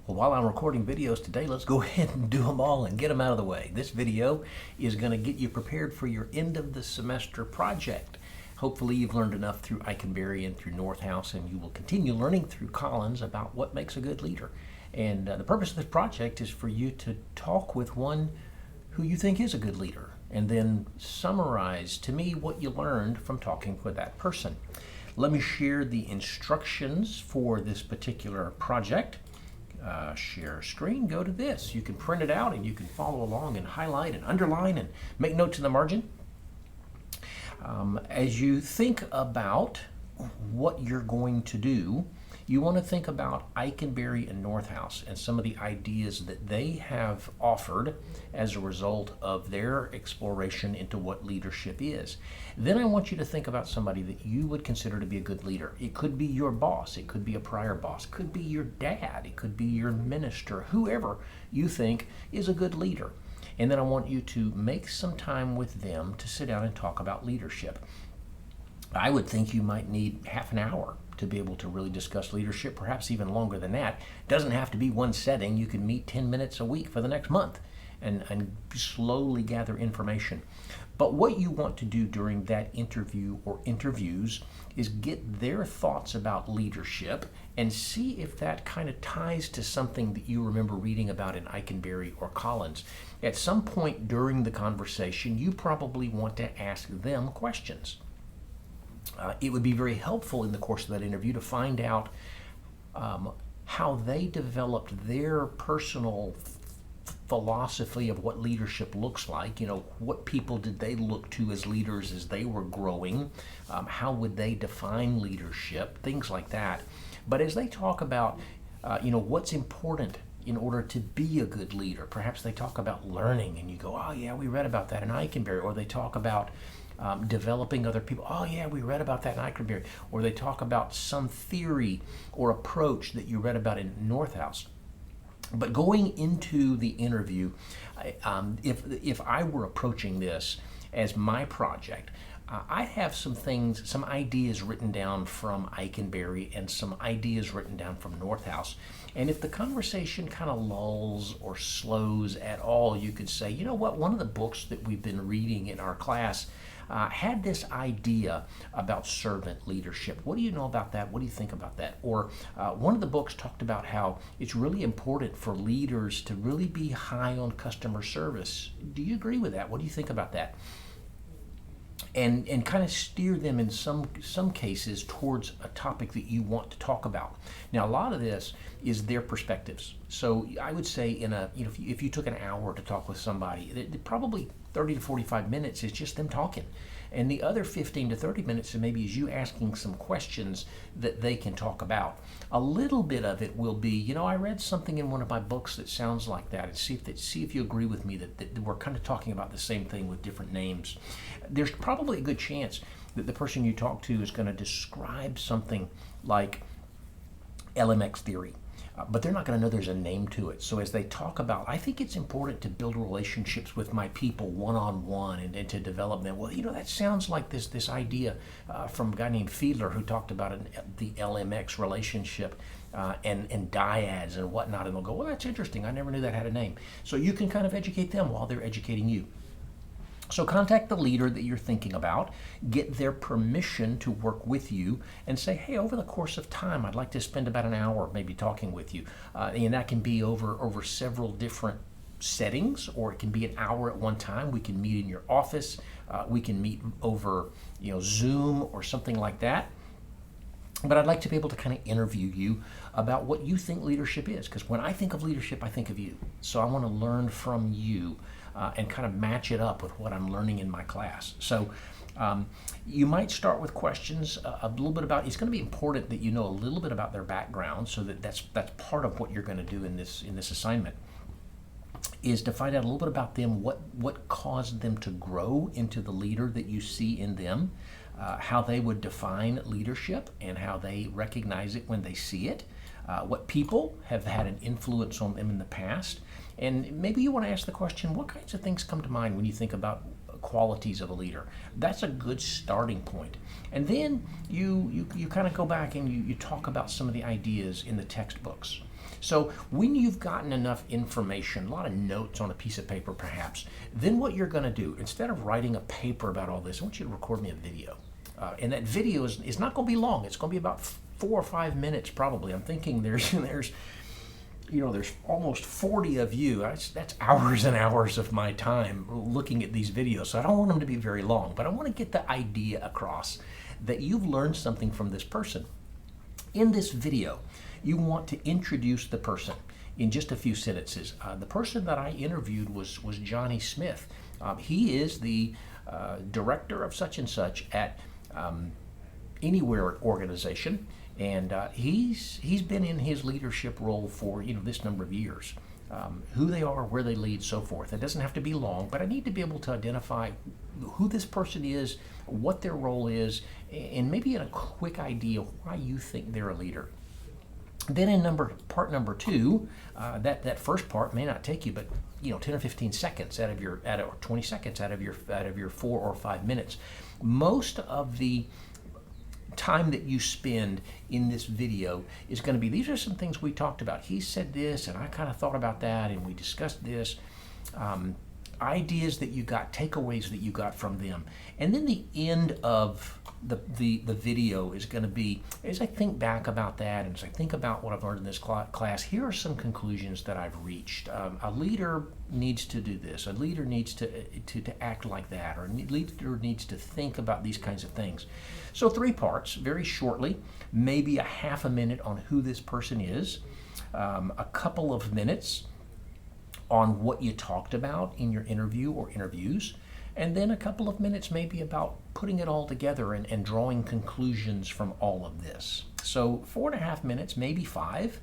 Well, while I'm recording videos today, let's go ahead and do them all and get them out of the way. This video is going to get you prepared for your end of the semester project. Hopefully you've learned enough through Eikenberry and through Northhouse, and you will continue learning through Collins about what makes a good leader. And the purpose of this project is for you to talk with one who you think is a good leader, and then summarize to me what you learned from talking with that person. Let me share the instructions for this particular project. Share screen, go to this. You can print it out and you can follow along and highlight and underline and make notes in the margin. As you think about what you're going to do, you want to think about Eikenberry and Northhouse and some of the ideas that they have offered as a result of their exploration into what leadership is. Then I want you to think about somebody that you would consider to be a good leader. It could be your boss, it could be a prior boss, it could be your dad, it could be your minister, whoever you think is a good leader. And then I want you to make some time with them to sit down and talk about leadership. I would think you might need half an hour to be able to really discuss leadership, perhaps even longer than that. Doesn't have to be one setting. You can meet 10 minutes a week for the next month and slowly gather information. But what you want to do during that interview or interviews is get their thoughts about leadership and see if that kind of ties to something that you remember reading about in Eikenberry or Collins. At some point during the conversation, you probably want to ask them questions. It would be very helpful in the course of that interview to find out how they developed their personal philosophy of what leadership looks like. You know, what people did they look to as leaders as they were growing? How would they define leadership? Things like that. But as they talk about, what's important in order to be a good leader, perhaps they talk about learning and you go, oh yeah, we read about that in Eikenberry. Or they talk about developing other people. Oh yeah, we read about that in Eikenberry. Or they talk about some theory or approach that you read about in Northhouse. But going into the interview, if I were approaching this as my project, I have some ideas written down from Eikenberry and some ideas written down from Northhouse. And if the conversation kind of lulls or slows at all, you could say, you know what, one of the books that we've been reading in our class had this idea about servant leadership. What do you know about that? What do you think about that? Or one of the books talked about how it's really important for leaders to really be high on customer service. Do you agree with that? What do you think about that? And kind of steer them in some cases towards a topic that you want to talk about. Now, a lot of this is their perspectives. So I would say if you took an hour to talk with somebody, probably 30 to 45 minutes is just them talking. And the other 15 to 30 minutes maybe is you asking some questions that they can talk about. A little bit of it will be, I read something in one of my books that sounds like that, and see if you agree with me that we're kind of talking about the same thing with different names. There's probably a good chance that the person you talk to is going to describe something like LMX theory. But they're not going to know there's a name to it. So as they talk about, I think it's important to build relationships with my people one-on-one and to develop them. Well, that sounds like this idea from a guy named Fiedler who talked about the LMX relationship and dyads and whatnot. And they'll go, well, that's interesting. I never knew that had a name. So you can kind of educate them while they're educating you. So contact the leader that you're thinking about, get their permission to work with you, and say, hey, over the course of time, I'd like to spend about an hour maybe talking with you. And that can be over several different settings, or it can be an hour at one time. We can meet in your office. We can meet over Zoom or something like that. But I'd like to be able to kind of interview you about what you think leadership is, because when I think of leadership, I think of you. So I want to learn from you and kind of match it up with what I'm learning in my class. So you might start with questions a little bit about, it's going to be important that you know a little bit about their background, so that's part of what you're going to do in this assignment, is to find out a little bit about them, what caused them to grow into the leader that you see in them, how they would define leadership and how they recognize it when they see it, what people have had an influence on them in the past. And maybe you want to ask the question, what kinds of things come to mind when you think about qualities of a leader? That's a good starting point. And then you kind of go back and you talk about some of the ideas in the textbooks. So when you've gotten enough information, a lot of notes on a piece of paper perhaps, then what you're going to do, instead of writing a paper about all this, I want you to record me a video. And that video is not going to be long. It's going to be about 4 or 5 minutes probably. I'm thinking there's almost 40 of you. That's hours and hours of my time looking at these videos. So I don't want them to be very long, but I want to get the idea across that you've learned something from this person. In this video, you want to introduce the person in just a few sentences. The person that I interviewed was Johnny Smith. He is the director of such and such at Anywhere organization, and he's been in his leadership role for this number of years. Who they are, where they lead, so forth. It doesn't have to be long, but I need to be able to identify who this person is, what their role is, and maybe a quick idea why you think they're a leader. Then in part number 2, that first part may not take you but 10 or 15 seconds or 20 seconds out of your 4 or 5 minutes. Most of the time that you spend in this video is going to be, these are some things we talked about. He said this, and I kind of thought about that, and we discussed this. Ideas that you got, takeaways that you got from them. And then the end of the video is going to be, as I think back about that, and as I think about what I've learned in this class, here are some conclusions that I've reached. A leader needs to do this. A leader needs to act like that, or a leader needs to think about these kinds of things. So 3 parts, very shortly, maybe a half a minute on who this person is, a couple of minutes on what you talked about in your interview or interviews, and then a couple of minutes maybe about putting it all together and drawing conclusions from all of this. So 4.5 minutes, maybe 5.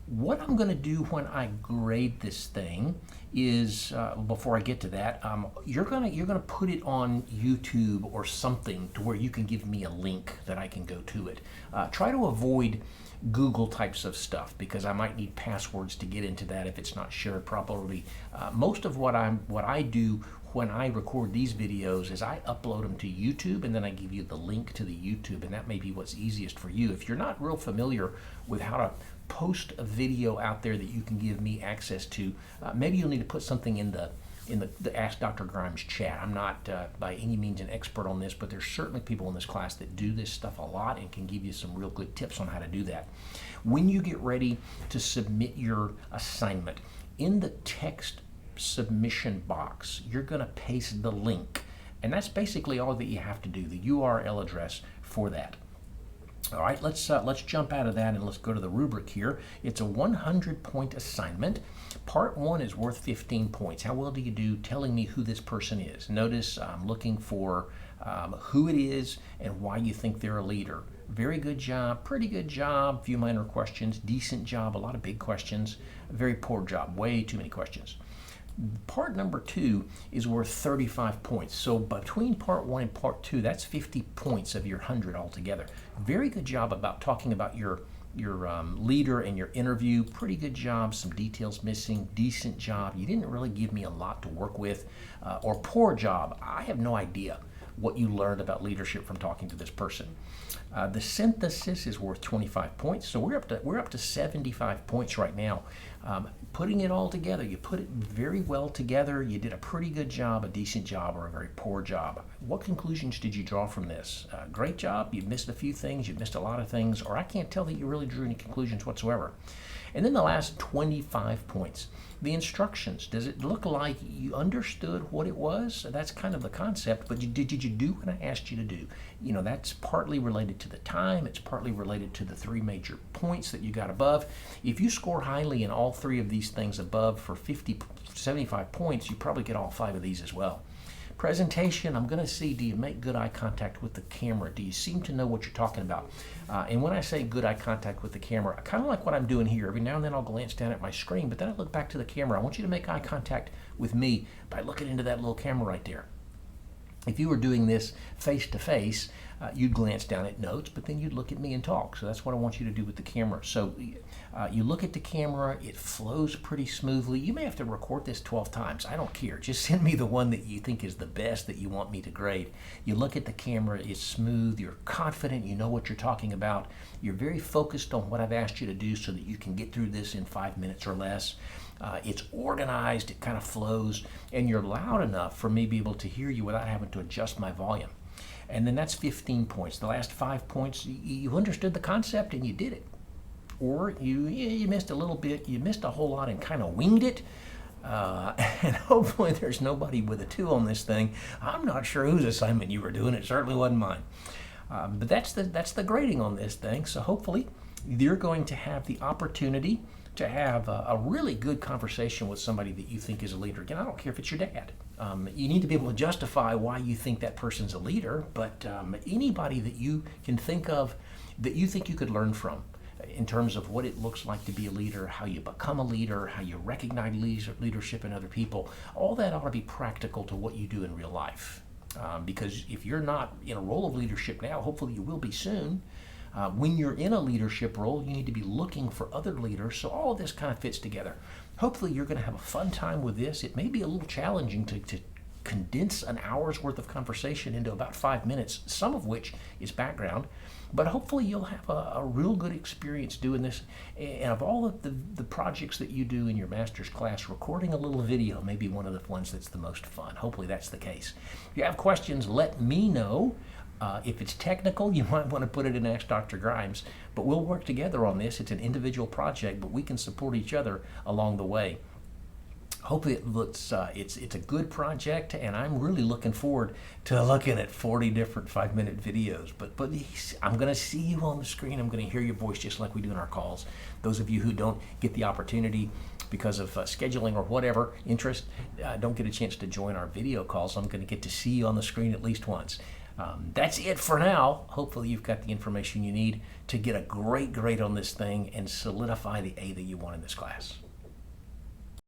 What I'm going to do when I grade this thing is, before I get to that, you're gonna put it on YouTube or something to where you can give me a link that I can go to it. Try to avoid Google types of stuff because I might need passwords to get into that if it's not shared properly. Most of what I do when I record these videos is I upload them to YouTube, and then I give you the link to the YouTube, and that may be what's easiest for you. If you're not real familiar with how to post a video out there that you can give me access to, maybe you'll need to put something in the Ask Dr. Grimes chat. I'm not by any means an expert on this, but there's certainly people in this class that do this stuff a lot and can give you some real good tips on how to do that. When you get ready to submit your assignment, in the text submission box, you're going to paste the link, and that's basically all that you have to do, the URL address for that. All right, let's jump out of that and let's go to the rubric here. It's a 100-point assignment. Part 1 is worth 15 points. How well do you do telling me who this person is? Notice I'm looking for who it is and why you think they're a leader. Very good job, pretty good job, few minor questions, decent job, a lot of big questions, very poor job, way too many questions. Part number 2 is worth 35 points. So between part 1 and part 2, that's 50 points of your 100 altogether. Very good job about talking about your leader and your interview. Pretty good job, some details missing, decent job. You didn't really give me a lot to work with. Or poor job, I have no idea what you learned about leadership from talking to this person. The synthesis is worth 25 points, so we're up to 75 points right now. Putting it all together, you put it very well together. You did a pretty good job, a decent job, or a very poor job. What conclusions did you draw from this? Great job, you missed a few things, you missed a lot of things, or I can't tell that you really drew any conclusions whatsoever. And then the last 25 points. The instructions, does it look like you understood what it was? That's kind of the concept, but did you do what I asked you to do? That's partly related to the time, it's partly related to the 3 major points that you got above. If you score highly in all 3 of these things above for 75 points, you probably get all 5 of these as well. Presentation, I'm going to see, do you make good eye contact with the camera? Do you seem to know what you're talking about? And when I say good eye contact with the camera, kind of like what I'm doing here. Every now and then I'll glance down at my screen, but then I look back to the camera. I want you to make eye contact with me by looking into that little camera right there. If you were doing this face to face, you'd glance down at notes, but then you'd look at me and talk. So that's what I want you to do with the camera. So you look at the camera, it flows pretty smoothly. You may have to record this 12 times. I don't care. Just send me the one that you think is the best that you want me to grade. You look at the camera, it's smooth, you're confident, you know what you're talking about. You're very focused on what I've asked you to do so that you can get through this in 5 minutes or less. It's organized, it kind of flows, and you're loud enough for me to be able to hear you without having to adjust my volume. And then that's 15 points. The last 5 points, you understood the concept and you did it. Or you missed a little bit, you missed a whole lot and kind of winged it. And hopefully there's nobody with a 2 on this thing. I'm not sure whose assignment you were doing. It certainly wasn't mine. But that's the grading on this thing. So hopefully you're going to have the opportunity to have a really good conversation with somebody that you think is a leader. Again, I don't care if it's your dad. You need to be able to justify why you think that person's a leader, but anybody that you can think of that you think you could learn from in terms of what it looks like to be a leader, how you become a leader, how you recognize leadership in other people, all that ought to be practical to what you do in real life. Because if you're not in a role of leadership now, hopefully you will be soon. When you're in a leadership role, you need to be looking for other leaders. So all of this kind of fits together. Hopefully you're going to have a fun time with this. It may be a little challenging to condense an hour's worth of conversation into about 5 minutes, some of which is background. But hopefully you'll have a real good experience doing this. And of all of the projects that you do in your master's class, recording a little video may be one of the ones that's the most fun. Hopefully that's the case. If you have questions, let me know. If it's technical, you might want to put it in Ask Dr. Grimes, but we'll work together on this. It's an individual project, but we can support each other along the way. Hopefully it looks, it's a good project, and I'm really looking forward to looking at 40 different 5-minute videos. But I'm going to see you on the screen. I'm going to hear your voice just like we do in our calls. Those of you who don't get the opportunity because of scheduling or whatever interest, don't get a chance to join our video calls. I'm going to get to see you on the screen at least once. That's it for now. Hopefully you've got the information you need to get a great grade on this thing and solidify the A that you want in this class.